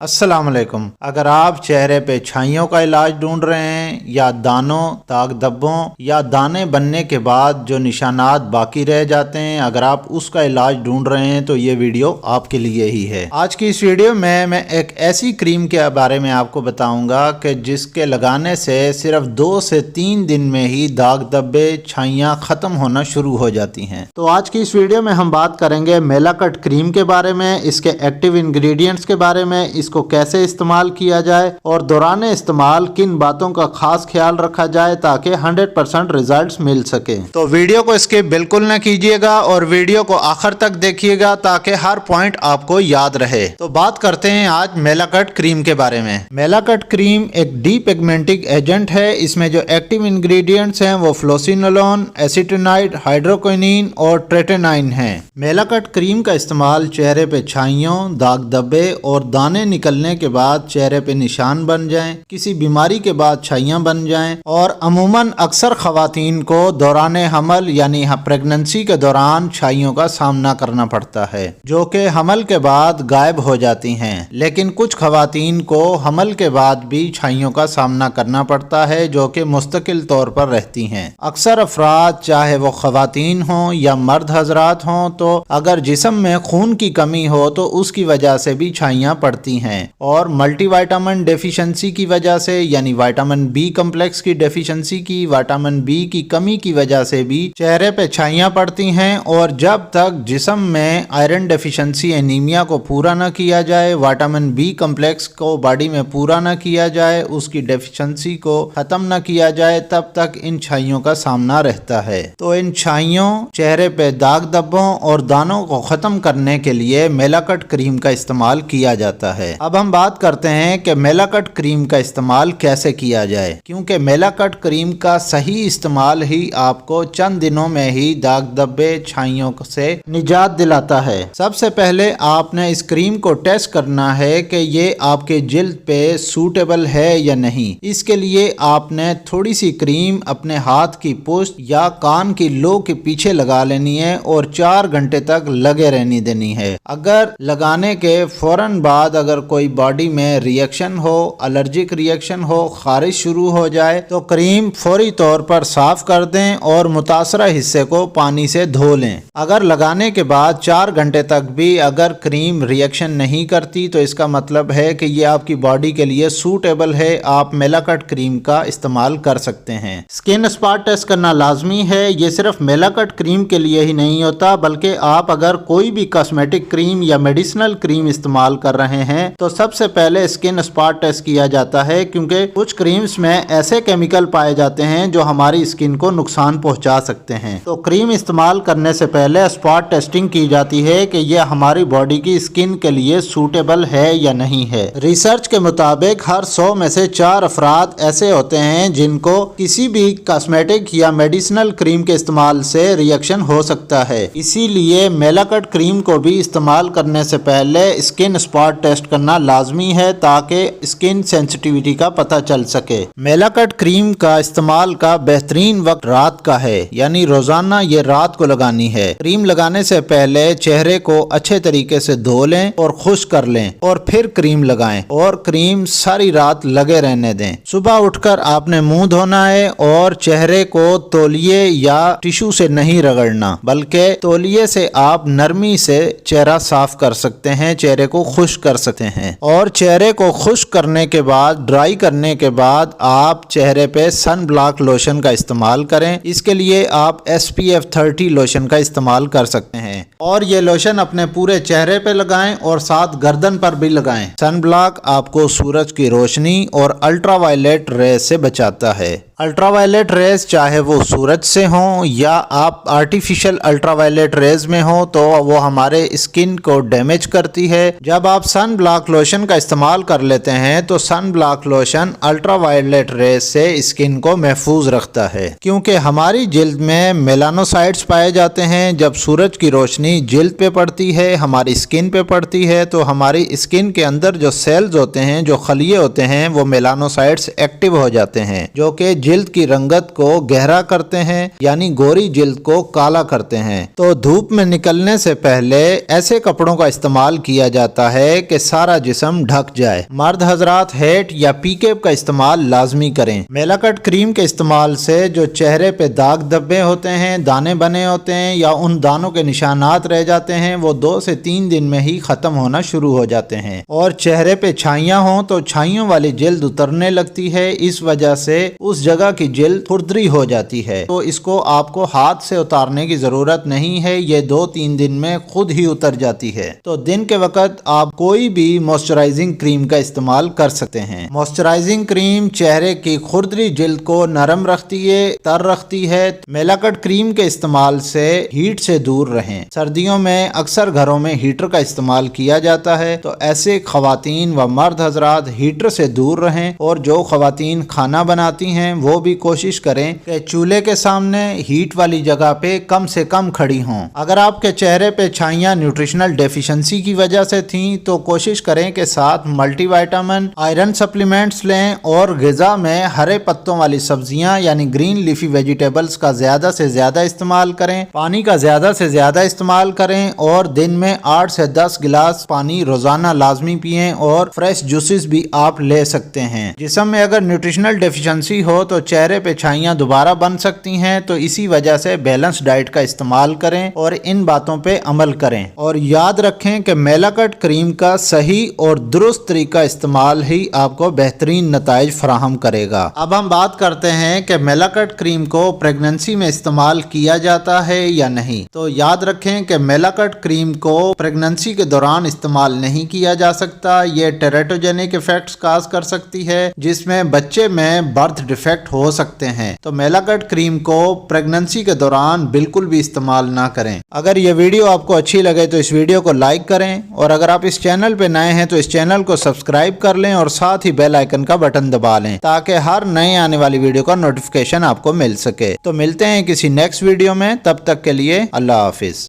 अस्सलाम वालेकुम। अगर आप चेहरे पे छाइयों का इलाज ढूंढ रहे हैं या दानों, दाग धब्बों या दाने बनने के बाद जो निशानात बाकी रह जाते हैं, अगर आप उसका इलाज ढूंढ रहे हैं तो ये वीडियो आपके लिए ही है। आज की इस वीडियो में मैं एक ऐसी क्रीम के बारे में आपको बताऊंगा कि जिसके लगाने से सिर्फ 2 से 3 दिन में ही दाग धब्बे, छाइयाँ खत्म होना शुरू हो जाती हैं। तो आज की इस वीडियो में हम बात करेंगे मेलाकट क्रीम के बारे में, इसके एक्टिव इंग्रेडिएंट्स के बारे में, इसको कैसे इस्तेमाल किया जाए और दौरान इस्तेमाल किन बातों का खास ख्याल रखा जाए ताकि 100% रिजल्ट्स मिल सके। तो वीडियो को स्किप बिल्कुल न कीजिएगा और वीडियो को आखिर तक देखिएगा ताकि हर पॉइंट आपको याद रहे। तो बात करते हैं आज मेलाकट क्रीम के बारे में। मेलाकट क्रीम एक डीपिगमेंटिंग एजेंट है। इसमें जो एक्टिव इंग्रेडिएंट्स हैं वो फ्लोसिनोलोन, एसीटोनाइड, हाइड्रोक्विनोन और ट्रेटेनाइन हैं। मेलाकट क्रीम का इस्तेमाल चेहरे पे छाइयों, दाग धब्बे और दाने निकलने के बाद चेहरे पे निशान बन जाएं, किसी बीमारी के बाद छाइयां बन जाएं और अमूमन अक्सर खवातीन को दौरान हमल यानी प्रेगनेंसी के दौरान छाइयों का सामना करना पड़ता है जो कि हमल के बाद गायब हो जाती हैं। लेकिन कुछ खवातीन को हमल के बाद भी छाइयों का सामना करना पड़ता है जो कि मुस्तकिल तौर पर रहती हैं। अक्सर अफराद चाहे वो खवातीन हों या मर्द हजरात हों तो अगर जिस्म में खून की कमी हो तो उसकी वजह से भी छाइयां पड़ती हैं और मल्टीविटामिन डेफिशिएंसी की वजह से यानी विटामिन बी कॉम्प्लेक्स की डेफिशिएंसी की, विटामिन बी की कमी की वजह से भी चेहरे पे छाइयां पड़ती हैं। और जब तक जिस्म में आयरन डेफिशिएंसी एनीमिया को पूरा न किया जाए, विटामिन बी कॉम्प्लेक्स को बॉडी में पूरा न किया जाए, उसकी डेफिशिएंसी को खत्म न किया जाए, तब तक इन छाइयों का सामना रहता है। तो इन छाइयों, चेहरे पे दाग धब्बों और दानों को खत्म करने के लिए मेलाकट क्रीम का इस्तेमाल किया जाता है। अब हम बात करते हैं कि मेलाकट क्रीम का इस्तेमाल कैसे किया जाए, क्योंकि मेलाकट क्रीम का सही इस्तेमाल ही आपको चंद दिनों में ही दाग धब्बे, छाइयों से निजात दिलाता है। सबसे पहले आपने इस क्रीम को टेस्ट करना है कि ये आपके जिल्द पे सूटेबल है या नहीं। इसके लिए आपने थोड़ी सी क्रीम अपने हाथ की पुश्त या कान की लो के पीछे लगा लेनी है और 4 घंटे तक लगे रहने देनी है। अगर लगाने के फौरन बाद अगर कोई बॉडी में रिएक्शन हो, एलर्जिक रिएक्शन हो, खारिश शुरू हो जाए तो क्रीम फौरी तौर पर साफ कर दें और मुतासरा हिस्से को पानी से धो लें। अगर लगाने के बाद 4 घंटे तक भी अगर क्रीम रिएक्शन नहीं करती तो इसका मतलब है कि ये आपकी बॉडी के लिए सूटेबल है, आप मेलाकट क्रीम का इस्तेमाल कर सकते हैं। स्किन स्पॉट टेस्ट करना लाजमी है। ये सिर्फ मेलाकट क्रीम के लिए ही नहीं होता, बल्कि आप अगर कोई भी कॉस्मेटिक क्रीम या मेडिसिनल क्रीम इस्तेमाल कर रहे हैं तो सबसे पहले स्किन स्पॉट टेस्ट किया जाता है, क्योंकि कुछ क्रीम्स में ऐसे केमिकल पाए जाते हैं जो हमारी स्किन को नुकसान पहुंचा सकते हैं। तो क्रीम इस्तेमाल करने से पहले स्पॉट टेस्टिंग की जाती है कि यह हमारी बॉडी की स्किन के लिए सूटेबल है या नहीं है। रिसर्च के मुताबिक हर 100 में से 4 अफराद ऐसे होते हैं जिनको किसी भी कॉस्मेटिक या मेडिसिनल क्रीम के इस्तेमाल से रिएक्शन हो सकता है। इसीलिए मेलाकट क्रीम को भी इस्तेमाल करने से पहले स्किन स्पॉट टेस्ट करना लाजमी है ताकि स्किन सेंसिटिविटी का पता चल सके। मेलाकट क्रीम का इस्तेमाल का बेहतरीन वक्त रात का है, यानी रोजाना ये रात को लगानी है। क्रीम लगाने से पहले चेहरे को अच्छे तरीके से धो लें और खुश्क कर लें और फिर क्रीम लगाएं और क्रीम सारी रात लगे रहने दें। सुबह उठकर आपने मुंह धोना है और चेहरे को तौलिए या टिश्यू से नहीं रगड़ना, बल्कि तौलिए से आप नरमी से चेहरा साफ कर सकते हैं, चेहरे को खुश्क कर सकते हैं। और चेहरे को खुश्क करने के बाद, ड्राई करने के बाद आप चेहरे पे सन ब्लॉक लोशन का इस्तेमाल करें। इसके लिए आप SPF 30 लोशन का इस्तेमाल कर सकते हैं और ये लोशन अपने पूरे चेहरे पे लगाएं और साथ गर्दन पर भी लगाएं। सन ब्लॉक आपको सूरज की रोशनी और अल्ट्रावायलेट रेज से बचाता है। अल्ट्रावायलेट रेज चाहे वो सूरज से हों या आप आर्टिफिशियल अल्ट्रावायलेट रेज में हो तो वो हमारे स्किन को डैमेज करती है। जब आप सन ब्लॉक लोशन का इस्तेमाल कर लेते हैं तो sun block lotion ultraviolet rays से स्किन को महफूज रखता है, क्योंकि हमारी जिल्द में मेलानोसाइट्स पाए जाते हैं। जब सूरज की रोशनी जिल्द पे पड़ती है, हमारी स्किन पे पड़ती है, तो हमारी स्किन के अंदर जो सेल्स होते हैं, जो खलिए होते हैं, वो मेलानोसाइट्स एक्टिव हो जाते हैं जो कि जल्द की रंगत को गहरा करते हैं, यानी गोरी जल्द को काला करते हैं। तो धूप में निकलने से पहले ऐसे कपड़ों का इस्तेमाल किया जाता है कि सारा जिस्म ढक जाए। मर्द हजरात हैट या पीकेप का इस्तेमाल लाजमी करें। मेलाकट क्रीम के इस्तेमाल से जो चेहरे पे दाग धब्बे होते हैं, दाने बने होते हैं या उन दानों के निशानात रह जाते हैं, वो 2 से 3 दिन में ही खत्म होना शुरू हो जाते हैं। और चेहरे पे छाइयाँ हों तो छाइयों वाली जल्द उतरने लगती है, इस वजह से उस जगह की जल्द खुरदरी हो जाती है। तो इसको आपको हाथ से उतारने की जरूरत नहीं है, ये 2-3 दिन में खुद ही उतर जाती है। तो दिन के वक्त आप कोई भी मॉइस्चराइजिंग क्रीम का इस्तेमाल कर सकते हैं। मॉइस्चराइजिंग क्रीम चेहरे की खुरदरी जल्द को नरम रखती है, तर रखती है। मेलाकट क्रीम के इस्तेमाल से हीट से दूर रहें। सर्दियों में अक्सर घरों में हीटर का इस्तेमाल किया जाता है, तो ऐसे खवातीन व मर्द हजरात हीटर से दूर रहें। और जो खवातीन खाना बनाती हैं वो भी कोशिश करें कि चूल्हे के सामने हीट वाली जगह पे कम से कम खड़ी हों। अगर आपके चेहरे पे छाइयाँ न्यूट्रिशनल डेफिशिएंसी की वजह से थीं तो कोशिश करें कि साथ मल्टीविटामिन, आयरन सप्लीमेंट्स लें और ग़िज़ा में हरे पत्तों वाली सब्जियां यानी ग्रीन लीफी वेजिटेबल्स का ज़्यादा से ज़्यादा इस्तेमाल करें। पानी का ज़्यादा से ज़्यादा इस्तेमाल करें और दिन में 8 से 10 गिलास पानी रोज़ाना लाजमी पिएं। और फ्रेश जूसेस भी आप ले सकते हैं। जिस्म में अगर न्यूट्रिशनल डेफिशिएंसी हो तो चेहरे पे छाइयाँ दोबारा बन सकती हैं, तो इसी वजह से बैलेंस डाइट का इस्तेमाल करें और इन बातों पे अमल करें। और याद रखें कि मेलाकट क्रीम का सही और दुरुस्त तरीका इस्तेमाल ही आपको बेहतरीन नताइज फराहम करेगा। अब हम बात करते हैं कि मेलाकट क्रीम को प्रेगनेंसी में इस्तेमाल किया जाता है या नहीं। तो याद रखें कि मेलाकट क्रीम को प्रेगनेंसी के दौरान इस्तेमाल नहीं किया जा सकता। ये टेरेटोजेनिक इफेक्ट्स काज कर सकती है, जिसमें बच्चे में बर्थ डिफेक्ट हो सकते हैं। तो मेलाकट क्रीम को प्रेगनेंसी के दौरान बिल्कुल भी इस्तेमाल ना करें। अगर ये वीडियो आपको अच्छी लगे तो इस वीडियो को लाइक करें, और अगर आप इस चैनल पे नए हैं तो इस चैनल को सब्सक्राइब कर लें और साथ ही बेल आइकन का बटन दबा लें, ताकि हर नए आने वाली वीडियो का नोटिफिकेशन आपको मिल सके। तो मिलते हैं किसी नेक्स्ट वीडियो में, तब तक के लिए अल्लाह हाफिज।